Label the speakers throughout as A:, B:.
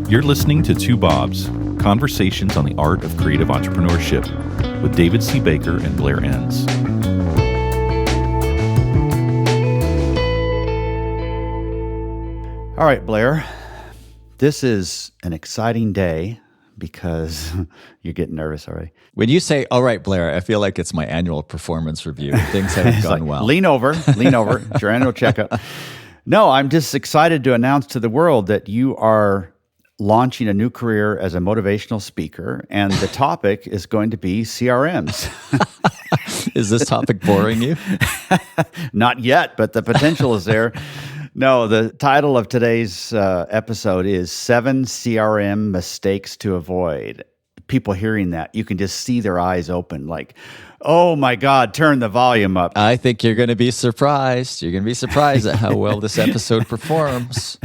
A: You're listening to Two Bobs, conversations on the art of creative entrepreneurship with David C. Baker and Blair Enns.
B: All right, Blair, this is an exciting day because you're getting nervous already.
C: When you say, all right, Blair, I feel like it's my annual performance review. Things haven't gone well.
B: Lean over. It's your annual checkup. No, I'm just excited to announce to the world that you are launching a new career as a motivational speaker, and the topic is going to be CRMs.
C: Is this topic boring you?
B: Not yet, but the potential is there. No, the title of today's episode is 7 CRM Mistakes to Avoid. People hearing that, you can just see their eyes open like, oh my God, turn the volume up.
C: I think you're going to be surprised. You're going to be surprised at how well this episode performs.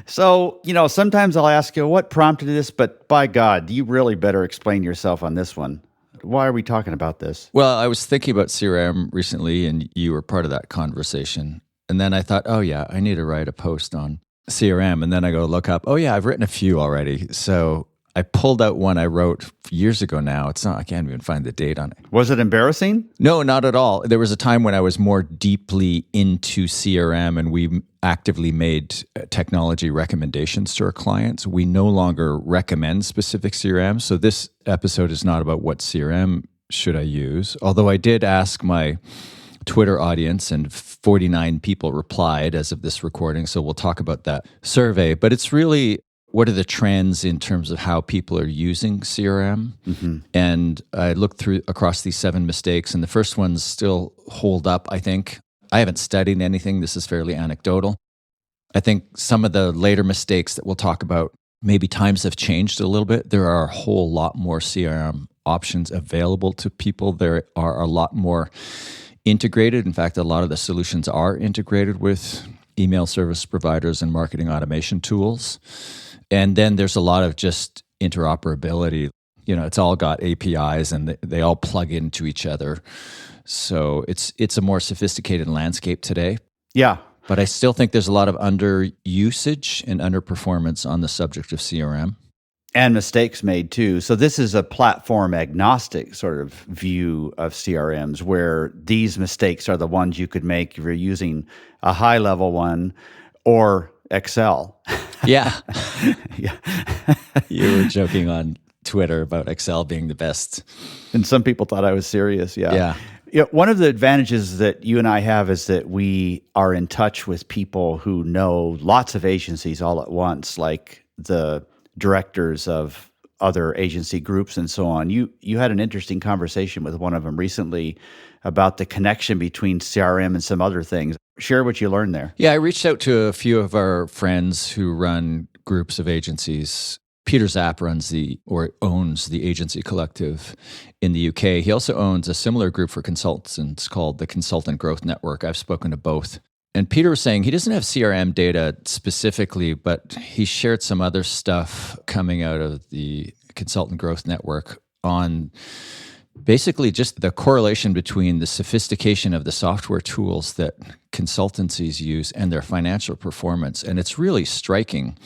B: So, sometimes I'll ask you, what prompted this? But by God, you really better explain yourself on this one. Why are we talking about this?
C: Well, I was thinking about CRM recently, and you were part of that conversation. And then I thought, oh yeah, I need to write a post on CRM. And then I go look up, oh yeah, I've written a few already. So I pulled out one I wrote years ago now. I can't even find the date on it.
B: Was it embarrassing?
C: No, not at all. There was a time when I was more deeply into CRM and we actively made technology recommendations to our clients. We no longer recommend specific CRM. So this episode is not about what CRM should I use. Although I did ask my Twitter audience and 49 people replied as of this recording. So we'll talk about that survey. But it's really, what are the trends in terms of how people are using CRM? Mm-hmm. And I looked through across these 7 mistakes, and the first ones still hold up, I think. I haven't studied anything. This is fairly anecdotal. I think some of the later mistakes that we'll talk about, maybe times have changed a little bit. There are a whole lot more CRM options available to people. There are a lot more integrated. In fact, a lot of the solutions are integrated with email service providers and marketing automation tools. And then there's a lot of just interoperability. It's all got APIs and they all plug into each other. So it's a more sophisticated landscape today.
B: Yeah.
C: But I still think there's a lot of underusage and underperformance on the subject of CRM.
B: And mistakes made too. So this is a platform agnostic sort of view of CRMs where these mistakes are the ones you could make if you're using a high level one or Excel.
C: Yeah.
B: Yeah.
C: You were joking on Twitter about Excel being the best.
B: And some people thought I was serious. Yeah. One of the advantages that you and I have is that we are in touch with people who know lots of agencies all at once, like the directors of other agency groups and so on. You had an interesting conversation with one of them recently about the connection between CRM and some other things. Share what you learned there.
C: Yeah, I reached out to a few of our friends who run groups of agencies. Peter Zapp owns the Agency Collective in the UK. He also owns a similar group for consultants called the Consultant Growth Network. I've spoken to both. And Peter was saying he doesn't have CRM data specifically, but he shared some other stuff coming out of the Consultant Growth Network on basically just the correlation between the sophistication of the software tools that consultancies use and their financial performance. And it's really striking.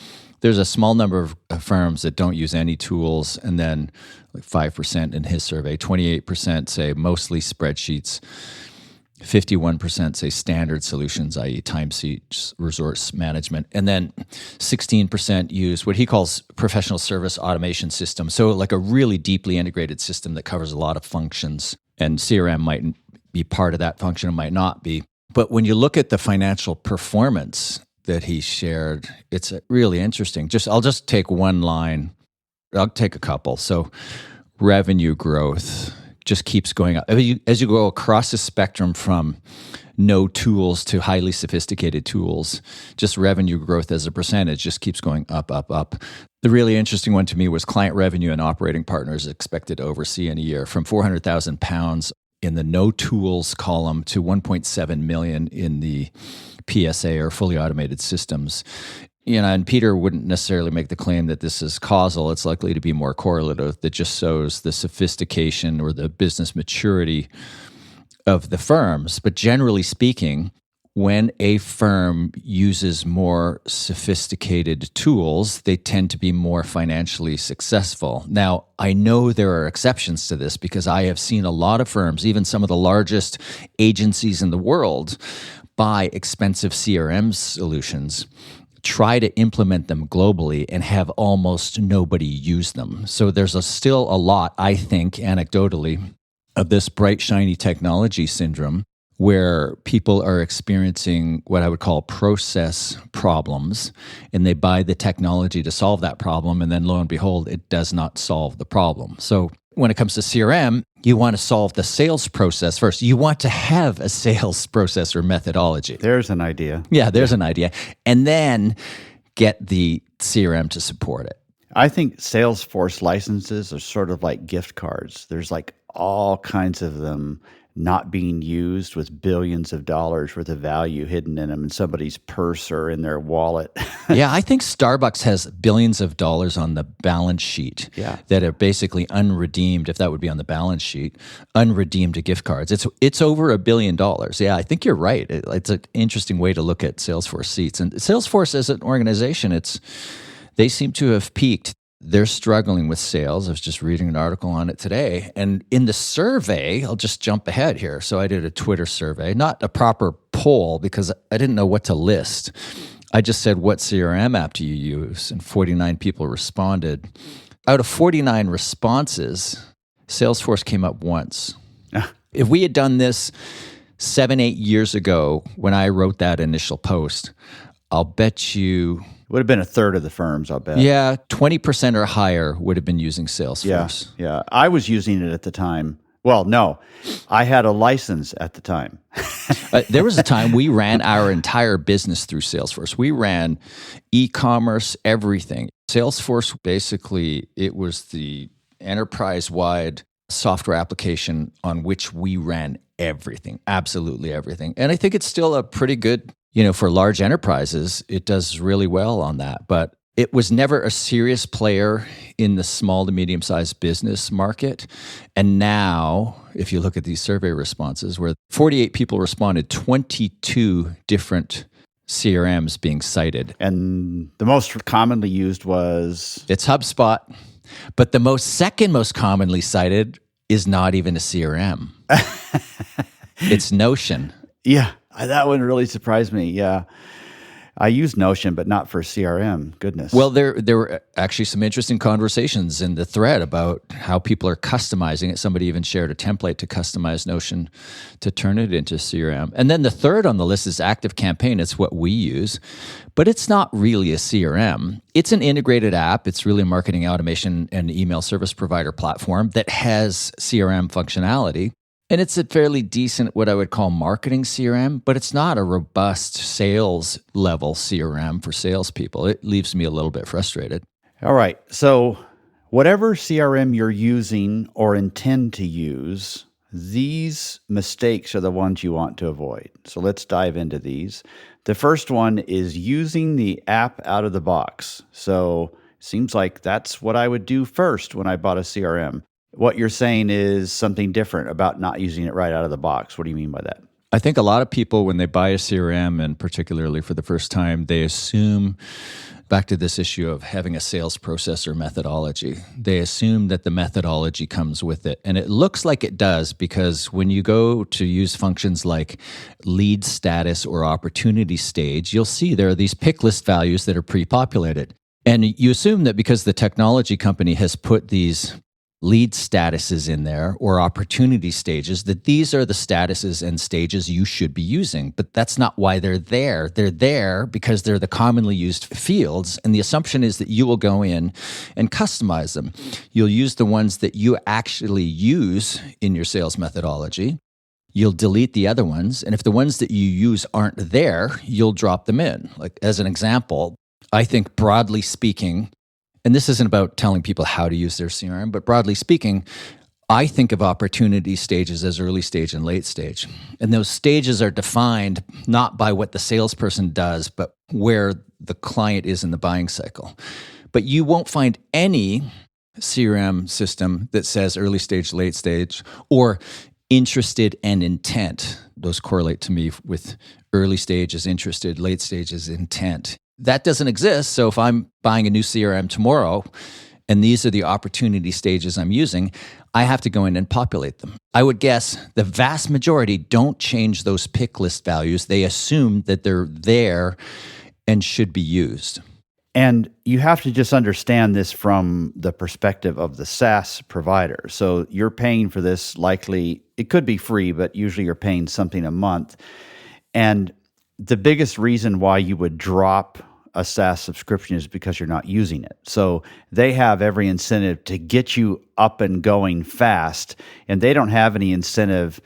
C: There's a small number of firms that don't use any tools, and then like 5% in his survey, 28% say mostly spreadsheets, 51% say standard solutions, i.e. timesheets, resource management, and then 16% use what he calls professional service automation systems. So like a really deeply integrated system that covers a lot of functions, and CRM might be part of that function, it might not be. But when you look at the financial performance that he shared, it's really interesting. I'll just take one line. I'll take a couple. So revenue growth just keeps going up. As you go across the spectrum from no tools to highly sophisticated tools, just revenue growth as a percentage just keeps going up, up, up. The really interesting one to me was client revenue and operating partners expected to oversee in a year from £400,000 in the no tools column to 1.7 million in the PSA or fully automated systems. And Peter wouldn't necessarily make the claim that this is causal. It's likely to be more correlative that just shows the sophistication or the business maturity of the firms. But generally speaking, when a firm uses more sophisticated tools, they tend to be more financially successful. Now, I know there are exceptions to this because I have seen a lot of firms, even some of the largest agencies in the world, buy expensive CRM solutions, try to implement them globally, and have almost nobody use them. So there's still a lot, I think, anecdotally, of this bright, shiny technology syndrome where people are experiencing what I would call process problems, and they buy the technology to solve that problem, and then lo and behold, it does not solve the problem. So when it comes to CRM, you want to solve the sales process first. You want to have a sales process or methodology.
B: There's an idea.
C: Yeah, there's an idea. And then get the CRM to support it.
B: I think Salesforce licenses are sort of like gift cards. There's like all kinds of them not being used with billions of dollars worth of value hidden in them in somebody's purse or in their wallet.
C: Yeah, I think Starbucks has billions of dollars on the balance sheet that are basically unredeemed, if that would be on the balance sheet, unredeemed gift cards. It's over $1 billion. Yeah, I think you're right. It's an interesting way to look at Salesforce seats. And Salesforce as an organization, they seem to have peaked. They're struggling with sales. I was just reading an article on it today. And in the survey, I'll just jump ahead here. So I did a Twitter survey, not a proper poll because I didn't know what to list. I just said, what CRM app do you use? And 49 people responded. Out of 49 responses, Salesforce came up once. If we had done this 7-8 years ago when I wrote that initial post, I'll bet you...
B: Would have been a third of the firms, I'll bet.
C: Yeah, 20% or higher would have been using Salesforce.
B: Yeah. I was using it at the time. Well, no, I had a license at the time.
C: There was a time we ran our entire business through Salesforce. We ran e-commerce, everything. Salesforce, basically, it was the enterprise-wide software application on which we ran everything, absolutely everything. And I think it's still a pretty good... for large enterprises, it does really well on that. But it was never a serious player in the small to medium-sized business market. And now, if you look at these survey responses, where 48 people responded, 22 different CRMs being cited.
B: And the most commonly used was?
C: It's HubSpot. But the second most commonly cited is not even a CRM. It's Notion.
B: Yeah. That one really surprised me. Yeah. I use Notion, but not for CRM. Goodness.
C: Well, there were actually some interesting conversations in the thread about how people are customizing it. Somebody even shared a template to customize Notion to turn it into CRM. And then the third on the list is ActiveCampaign. It's what we use, but it's not really a CRM. It's an integrated app. It's really a marketing automation and email service provider platform that has CRM functionality. And it's a fairly decent, what I would call marketing CRM, but it's not a robust sales level CRM for salespeople. It leaves me a little bit frustrated.
B: All right. So whatever CRM you're using or intend to use, these mistakes are the ones you want to avoid. So let's dive into these. The first one is using the app out of the box. So it seems like that's what I would do first when I bought a CRM. What you're saying is something different about not using it right out of the box. What do you mean by that?
C: I think a lot of people, when they buy a CRM, and particularly for the first time, they assume, back to this issue of having a sales process or methodology, they assume that the methodology comes with it. And it looks like it does, because when you go to use functions like lead status or opportunity stage, you'll see there are these pick list values that are pre-populated. And you assume that because the technology company has put these lead statuses in there or opportunity stages, that these are the statuses and stages you should be using. But that's not why they're there. They're there because they're the commonly used fields. And the assumption is that you will go in and customize them. You'll use the ones that you actually use in your sales methodology. You'll delete the other ones. And if the ones that you use aren't there, you'll drop them in. Like as an example, I think broadly speaking, and this isn't about telling people how to use their CRM, but broadly speaking, I think of opportunity stages as early stage and late stage. And those stages are defined not by what the salesperson does, but where the client is in the buying cycle. But you won't find any CRM system that says early stage, late stage, or interested and intent. Those correlate to me with early stages interested, late stages intent. That doesn't exist. So if I'm buying a new CRM tomorrow, and these are the opportunity stages I'm using, I have to go in and populate them. I would guess the vast majority don't change those pick list values. They assume that they're there and should be used.
B: And you have to just understand this from the perspective of the SaaS provider. So you're paying for this, likely, it could be free, but usually you're paying something a month. And the biggest reason why you would drop a SaaS subscription is because you're not using it. So they have every incentive to get you up and going fast, and they don't have any incentive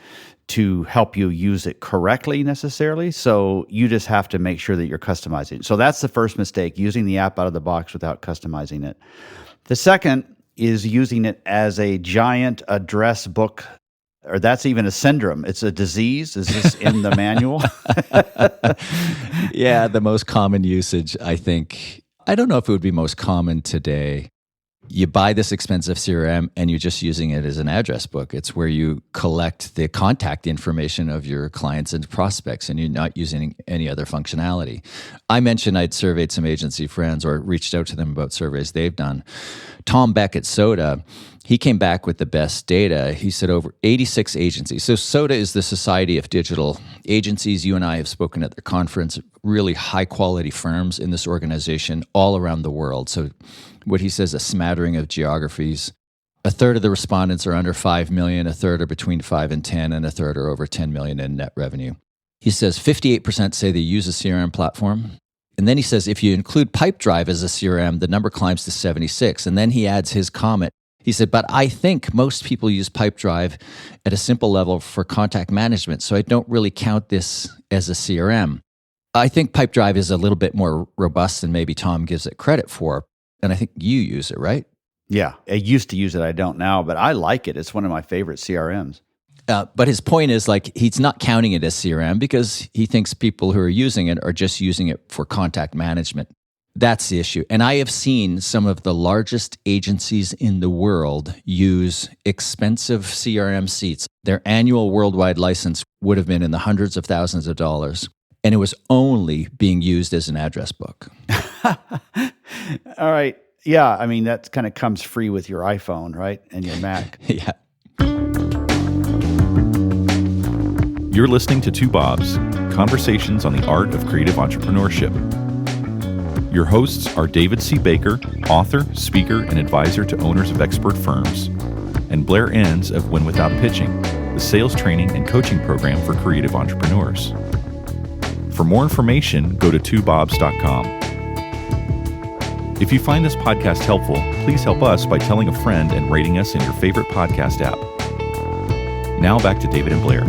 B: to help you use it correctly necessarily. So you just have to make sure that you're customizing it. So that's the first mistake, using the app out of the box without customizing it. The second is using it as a giant address book, or that's even a syndrome. It's a disease. Is this in the manual?
C: Yeah, the most common usage, I think. I don't know if it would be most common today. You buy this expensive CRM and you're just using it as an address book. It's where you collect the contact information of your clients and prospects, and you're not using any other functionality. I mentioned I'd surveyed some agency friends or reached out to them about surveys they've done. Tom Beck at Soda, he came back with the best data. He said over 86 agencies. So Soda is the Society of Digital Agencies. You and I have spoken at their conference, really high quality firms in this organization all around the world. So what he says, a smattering of geographies. A third of the respondents are under 5 million, a third are between 5 and 10, and a third are over 10 million in net revenue. He says 58% say they use a CRM platform. And then he says if you include Pipedrive as a CRM, the number climbs to 76. And then he adds his comment. He said, but I think most people use Pipedrive at a simple level for contact management, so I don't really count this as a CRM. I think Pipedrive is a little bit more robust than maybe Tom gives it credit for. And I think you use it, right?
B: Yeah, I used to use it. I don't now, but I like it. It's one of my favorite CRMs.
C: But his point is, like, he's not counting it as CRM because he thinks people who are using it are just using it for contact management. That's the issue. And I have seen some of the largest agencies in the world use expensive CRM seats. Their annual worldwide license would have been in the hundreds of thousands of dollars. And it was only being used as an address book.
B: All right. Yeah. I mean, that kind of comes free with your iPhone, right? And your Mac.
C: Yeah.
A: You're listening to Two Bobs, conversations on the art of creative entrepreneurship. Your hosts are David C. Baker, author, speaker, and advisor to owners of expert firms, and Blair Enns of Win Without Pitching, the sales training and coaching program for creative entrepreneurs. For more information, go to twobobs.com. If you find this podcast helpful, please help us by telling a friend and rating us in your favorite podcast app. Now back to David and Blair.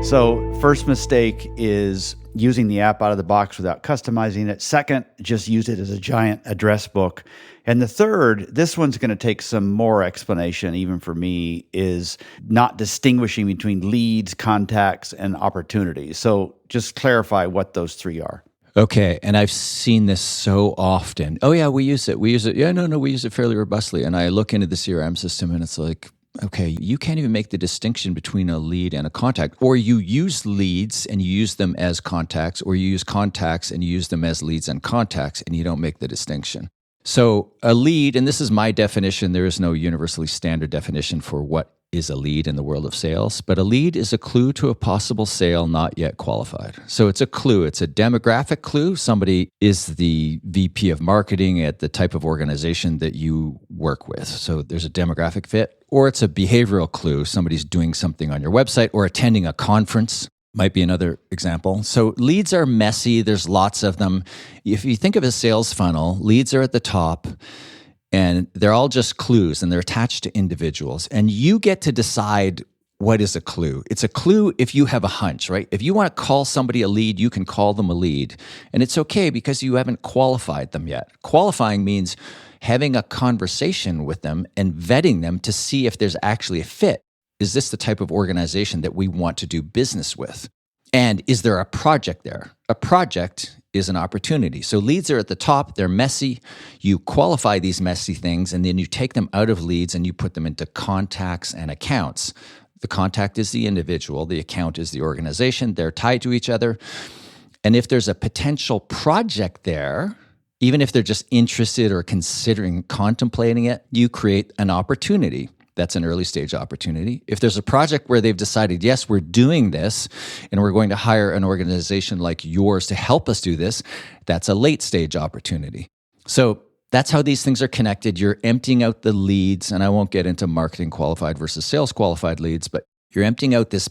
B: So first mistake is using the app out of the box without customizing it. Second, just use it as a giant address book. And the third, this one's going to take some more explanation, even for me, is not distinguishing between leads, contacts, and opportunities. So just clarify what those three are.
C: Okay, and I've seen this so often. Oh yeah, we use it. Yeah, no, we use it fairly robustly. And I look into the CRM system and it's like, okay, you can't even make the distinction between a lead and a contact. Or you use leads and you use them as contacts, or you use contacts and you use them as leads and contacts, and you don't make the distinction. So a lead, and this is my definition, there is no universally standard definition for what is a lead in the world of sales, but a lead is a clue to a possible sale not yet qualified. So it's a clue. It's a demographic clue. Somebody is the VP of marketing at the type of organization that you work with. So there's a demographic fit. Or it's a behavioral clue. Somebody's doing something on your website or attending a conference. Might be another example. So leads are messy. There's lots of them. If you think of a sales funnel, leads are at the top. And they're all just clues, and they're attached to individuals. And you get to decide what is a clue. It's a clue if you have a hunch, right? If you want to call somebody a lead, you can call them a lead. And it's okay because you haven't qualified them yet. Qualifying means having a conversation with them and vetting them to see if there's actually a fit. Is this the type of organization that we want to do business with? And is there a project there? A project is an opportunity. So leads are at the top, they're messy. You qualify these messy things, and then you take them out of leads and you put them into contacts and accounts. The contact is the individual, the account is the organization. They're tied to each other. And if there's a potential project there, even if they're just interested or considering contemplating it, you create an opportunity. That's an early stage opportunity. If there's a project where they've decided, yes, we're doing this and we're going to hire an organization like yours to help us do this, that's a late stage opportunity. So that's how these things are connected. You're emptying out the leads, and I won't get into marketing qualified versus sales qualified leads, but you're emptying out this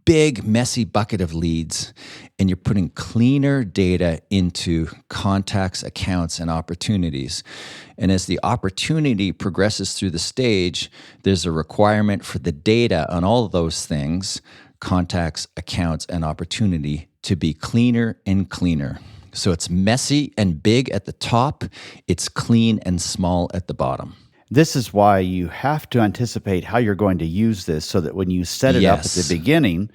C: big, messy bucket of leads, and you're putting cleaner data into contacts, accounts, and opportunities. And as the opportunity progresses through the stage, there's a requirement for the data on all of those things, contacts, accounts, and opportunity, to be cleaner and cleaner. So it's messy and big at the top. It's clean and small at the bottom.
B: This is why you have to anticipate how you're going to use this so that when you set it up at the beginning,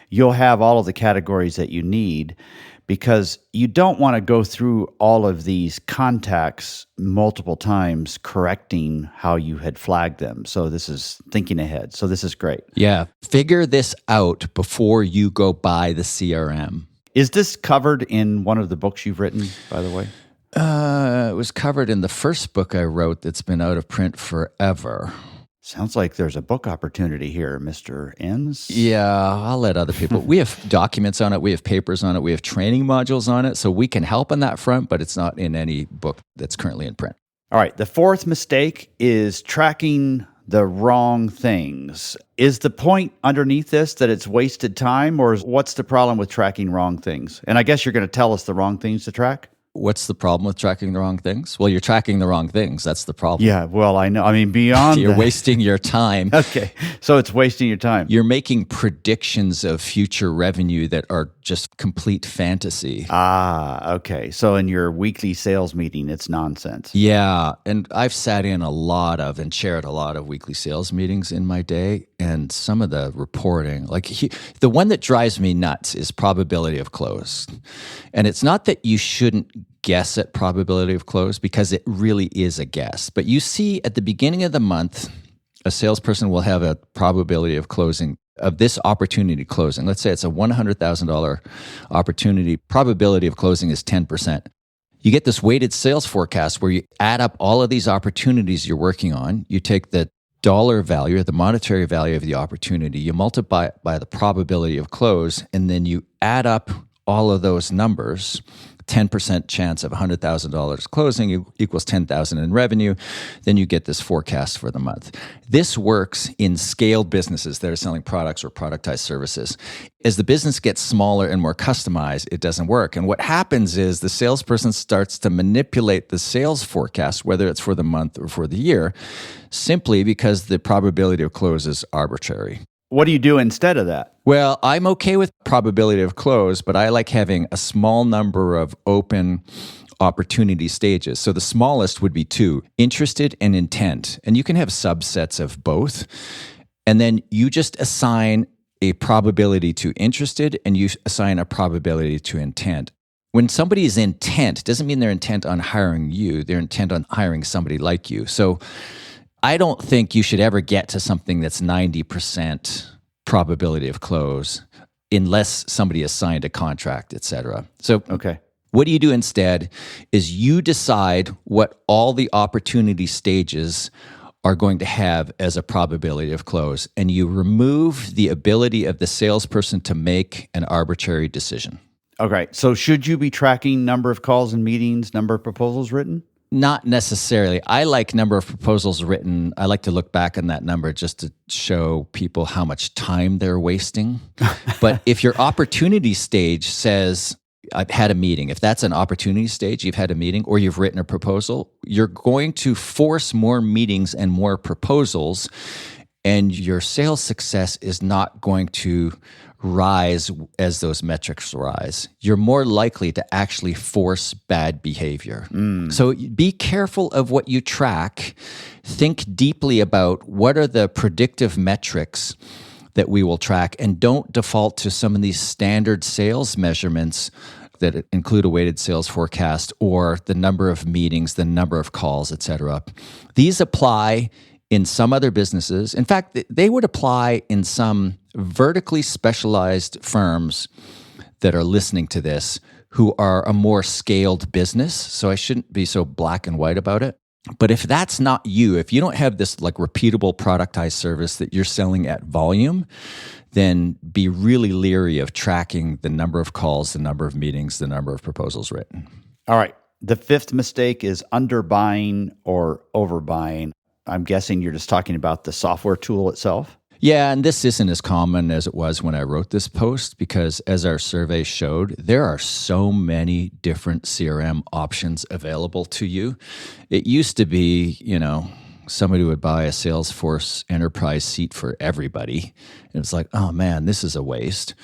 B: you'll have all of the categories that you need, because you don't want to go through all of these contacts multiple times correcting how you had flagged them. So this is thinking ahead. So this is great.
C: Yeah. Figure this out before you go buy the CRM.
B: Is this covered in one of the books you've written, by the way?
C: It was covered in the first book I wrote that's been out of print forever.
B: Sounds like there's a book opportunity here, Mr. Enns.
C: Yeah, I'll let other people. We have documents on it. We have papers on it. We have training modules on it. So we can help on that front, but it's not in any book that's currently in print.
B: All right. The fourth mistake is tracking the wrong things. Is the point underneath this that it's wasted time, or what's the problem with tracking wrong things? And I guess you're going to tell us the wrong things to track?
C: What's the problem with tracking the wrong things? Well, you're tracking the wrong things. That's the problem.
B: Yeah, well, I know. I mean, beyond
C: You're wasting your time.
B: Okay, so it's wasting your time.
C: You're making predictions of future revenue that are just complete fantasy.
B: Ah, okay. So in your weekly sales meeting, it's nonsense.
C: Yeah, and I've sat in a lot of and chaired a lot of weekly sales meetings in my day, and some of the reporting, the one that drives me nuts is probability of close. And it's not that you shouldn't guess at probability of close, because it really is a guess. But you see at the beginning of the month, a salesperson will have a probability of closing, of this opportunity closing. Let's say it's a $100,000 opportunity. Probability of closing is 10%. You get this weighted sales forecast where you add up all of these opportunities you're working on. You take the dollar value, or the monetary value of the opportunity, you multiply it by the probability of close, and then you add up all of those numbers. 10% chance of $100,000 closing equals $10,000 in revenue. Then you get this forecast for the month. This works in scaled businesses that are selling products or productized services. As the business gets smaller and more customized, it doesn't work. And what happens is the salesperson starts to manipulate the sales forecast, whether it's for the month or for the year, simply because the probability of close is arbitrary.
B: What do you do instead of that?
C: Well, I'm okay with probability of close, but I like having a small number of open opportunity stages. So the smallest would be 2, interested and intent. And you can have subsets of both. And then you just assign a probability to interested, and you assign a probability to intent. When somebody is intent, doesn't mean they're intent on hiring you. They're intent on hiring somebody like you. So I don't think you should ever get to something that's 90% probability of close unless somebody has signed a contract, et cetera. So what do you do instead is you decide what all the opportunity stages are going to have as a probability of close, and you remove the ability of the salesperson to make an arbitrary decision.
B: Okay. So should you be tracking number of calls and meetings, number of proposals written?
C: Not necessarily. I like number of proposals written. I like to look back on that number just to show people how much time they're wasting. But if your opportunity stage says, I've had a meeting, if that's an opportunity stage, you've had a meeting or you've written a proposal, you're going to force more meetings and more proposals, and your sales success is not going to rise as those metrics rise. You're more likely to actually force bad behavior. So be careful of what you track. Think deeply about what are the predictive metrics that we will track, and don't default to some of these standard sales measurements that include a weighted sales forecast or the number of meetings, the number of calls, et cetera. These apply in some other businesses. In fact, they would apply in some vertically specialized firms that are listening to this who are a more scaled business. So I shouldn't be so black and white about it. But if that's not you, if you don't have this like repeatable productized service that you're selling at volume, then be really leery of tracking the number of calls, the number of meetings, the number of proposals written.
B: All right. The fifth mistake is underbuying or overbuying. I'm guessing you're just talking about the software tool itself.
C: Yeah, and this isn't as common as it was when I wrote this post because as our survey showed, there are so many different CRM options available to you. It used to be, somebody would buy a Salesforce enterprise seat for everybody. And it's like, oh man, this is a waste.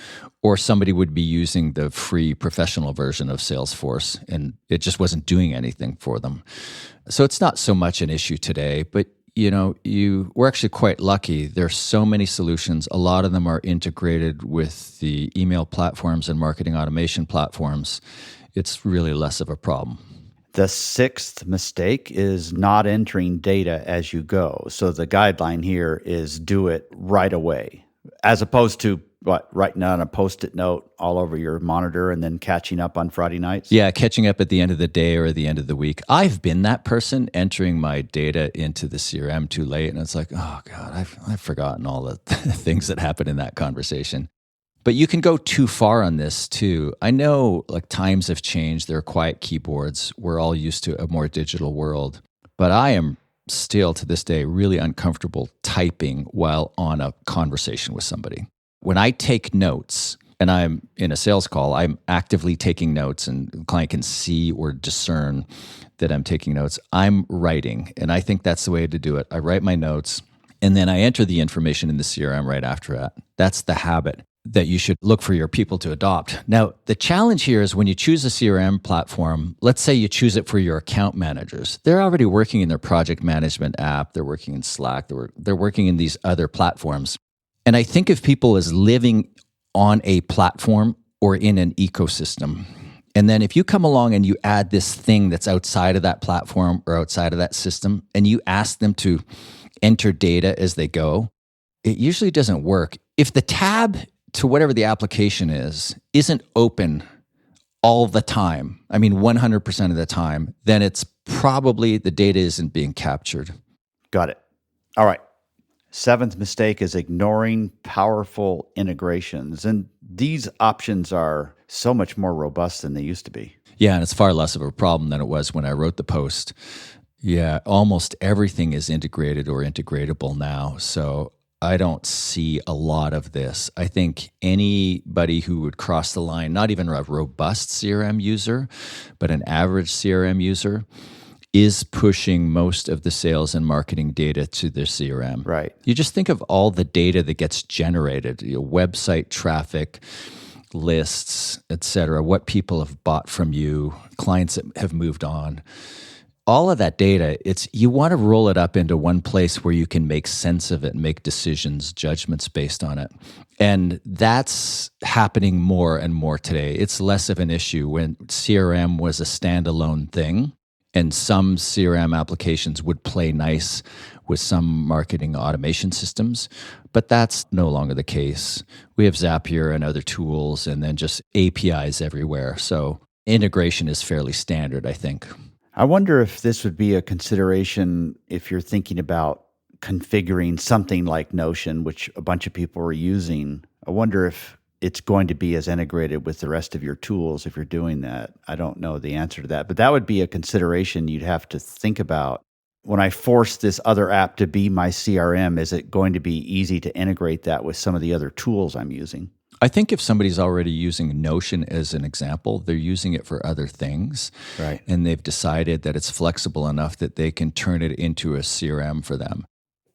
C: Or somebody would be using the free professional version of Salesforce and it just wasn't doing anything for them. So it's not so much an issue today, but we're actually quite lucky. There's so many solutions. A lot of them are integrated with the email platforms and marketing automation platforms. It's really less of a problem.
B: The sixth mistake is not entering data as you go. So the guideline here is do it right away, as opposed to writing on a Post-it note all over your monitor and then catching up on Friday nights?
C: Yeah, catching up at the end of the day or the end of the week. I've been that person entering my data into the CRM too late, and it's like, oh God, I've forgotten all the things that happened in that conversation. But you can go too far on this too. I know like times have changed. There are quiet keyboards. We're all used to a more digital world. But I am still to this day really uncomfortable typing while on a conversation with somebody. When I take notes and I'm in a sales call, I'm actively taking notes and the client can see or discern that I'm taking notes. I'm writing, and I think that's the way to do it. I write my notes and then I enter the information in the CRM right after that. That's the habit that you should look for your people to adopt. Now, the challenge here is when you choose a CRM platform, let's say you choose it for your account managers. They're already working in their project management app. They're working in Slack. They're working in these other platforms. And I think of people as living on a platform or in an ecosystem. And then if you come along and you add this thing that's outside of that platform or outside of that system, and you ask them to enter data as they go, it usually doesn't work. If the tab to whatever the application is isn't open all the time, 100% of the time, then it's probably the data isn't being captured.
B: Got it. All right. Seventh mistake is ignoring powerful integrations. And these options are so much more robust than they used to be.
C: Yeah, and it's far less of a problem than it was when I wrote the post. Yeah, almost everything is integrated or integratable now. So I don't see a lot of this. I think anybody who would cross the line, not even a robust CRM user, but an average CRM user, is pushing most of the sales and marketing data to their CRM.
B: Right.
C: You just think of all the data that gets generated, website traffic, lists, et cetera, what people have bought from you, clients that have moved on. All of that data, you want to roll it up into one place where you can make sense of it and make decisions, judgments based on it. And that's happening more and more today. It's less of an issue when CRM was a standalone thing. And some CRM applications would play nice with some marketing automation systems, but that's no longer the case. We have Zapier and other tools and then just APIs everywhere. So integration is fairly standard, I think.
B: I wonder if this would be a consideration if you're thinking about configuring something like Notion, which a bunch of people are using. I wonder if it's going to be as integrated with the rest of your tools if you're doing that. I don't know the answer to that, but that would be a consideration you'd have to think about. When I force this other app to be my CRM, is it going to be easy to integrate that with some of the other tools I'm using?
C: I think if somebody's already using Notion as an example, they're using it for other things.
B: Right.
C: And they've decided that it's flexible enough that they can turn it into a CRM for them.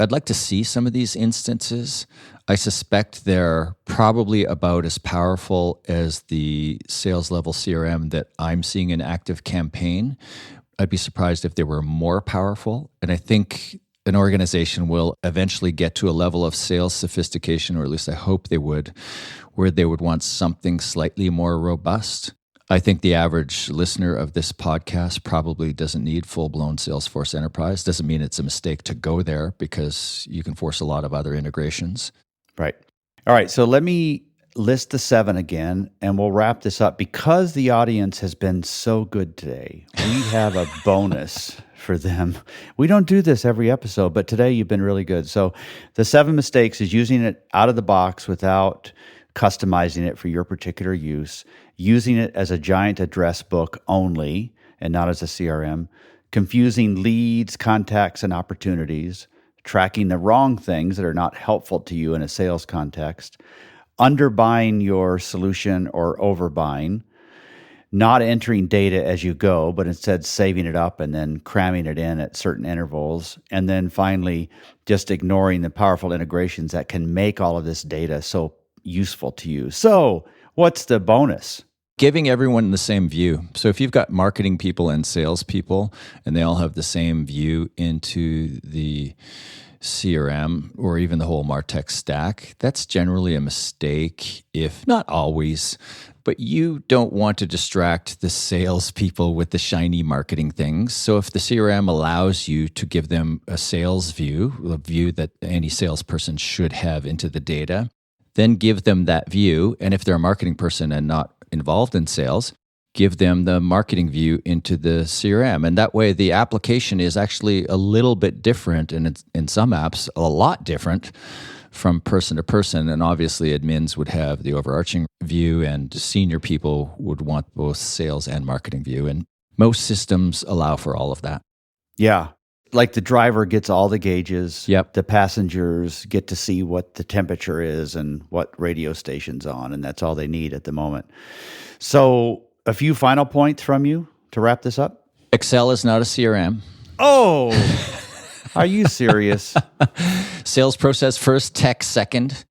C: I'd like to see some of these instances. I suspect they're probably about as powerful as the sales level CRM that I'm seeing in Active Campaign. I'd be surprised if they were more powerful. And I think an organization will eventually get to a level of sales sophistication, or at least I hope they would, where they would want something slightly more robust. I think the average listener of this podcast probably doesn't need full-blown Salesforce Enterprise. Doesn't mean it's a mistake to go there because you can force a lot of other integrations.
B: Right. All right. So let me list the 7 again, and we'll wrap this up. Because the audience has been so good today, we have a bonus for them. We don't do this every episode, but today you've been really good. So the 7 mistakes is using it out of the box without customizing it for your particular use, using it as a giant address book only and not as a CRM, confusing leads, contacts, and opportunities, tracking the wrong things that are not helpful to you in a sales context, underbuying your solution or overbuying, not entering data as you go, but instead saving it up and then cramming it in at certain intervals, and then finally just ignoring the powerful integrations that can make all of this data so useful to you. So what's the bonus?
C: Giving everyone the same view. So if you've got marketing people and sales people, and they all have the same view into the CRM or even the whole MarTech stack, that's generally a mistake, if not always. But you don't want to distract the salespeople with the shiny marketing things. So if the CRM allows you to give them a sales view, a view that any salesperson should have into the data, then give them that view. And if they're a marketing person and not involved in sales, give them the marketing view into the CRM. And that way the application is actually a little bit different, and it's, in some apps, a lot different from person to person. And obviously admins would have the overarching view, and senior people would want both sales and marketing view. And most systems allow for all of that.
B: Yeah. Like the driver gets all the gauges.
C: Yep.
B: The passengers get to see what the temperature is and what radio station's on, and that's all they need at the moment. So a few final points from you to wrap this up.
C: Excel is not a CRM.
B: Oh, are you serious?
C: Sales process first, tech second.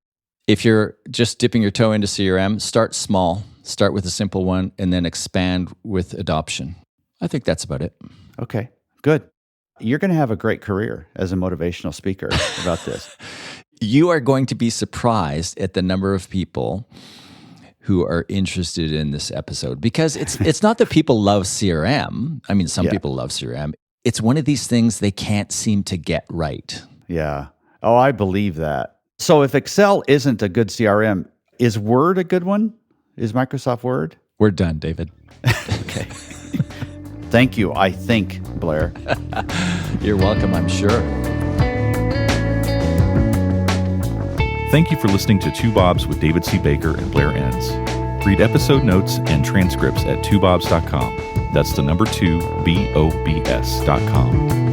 C: If you're just dipping your toe into CRM, start small. Start with a simple one and then expand with adoption. I think that's about it.
B: Okay, good. You're going to have a great career as a motivational speaker about this.
C: You are going to be surprised at the number of people who are interested in this episode, because it's not that people love CRM. I mean, some people love CRM. It's one of these things they can't seem to get right.
B: Yeah. Oh, I believe that. So if Excel isn't a good CRM, is Word a good one? Is Microsoft Word?
C: We're done, David.
B: Okay. Thank you, I think, Blair.
C: You're welcome, I'm sure.
A: Thank you for listening to Two Bobs with David C. Baker and Blair Enns. Read episode notes and transcripts at twobobs.com. That's the number 2, BOBS.com.